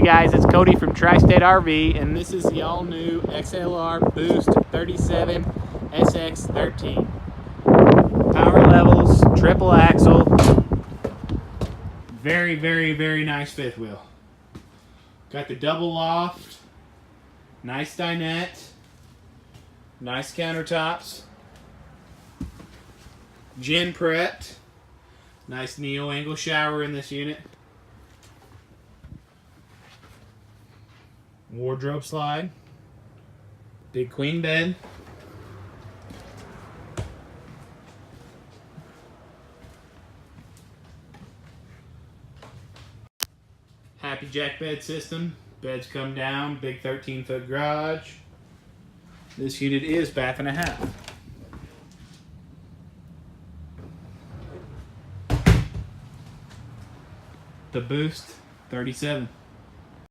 guys, it's Cody from Tri-State RV, and this is the all-new XLR Boost 37SX13. Power levels, triple axle, very nice fifth wheel. Got the double loft, nice dinette, nice countertops, gin prepped, nice neo-angle shower in this unit. Wardrobe slide, big queen bed, happy jack bed system, beds come down, big 13-foot garage. This unit is bath and a half. The Boost 37.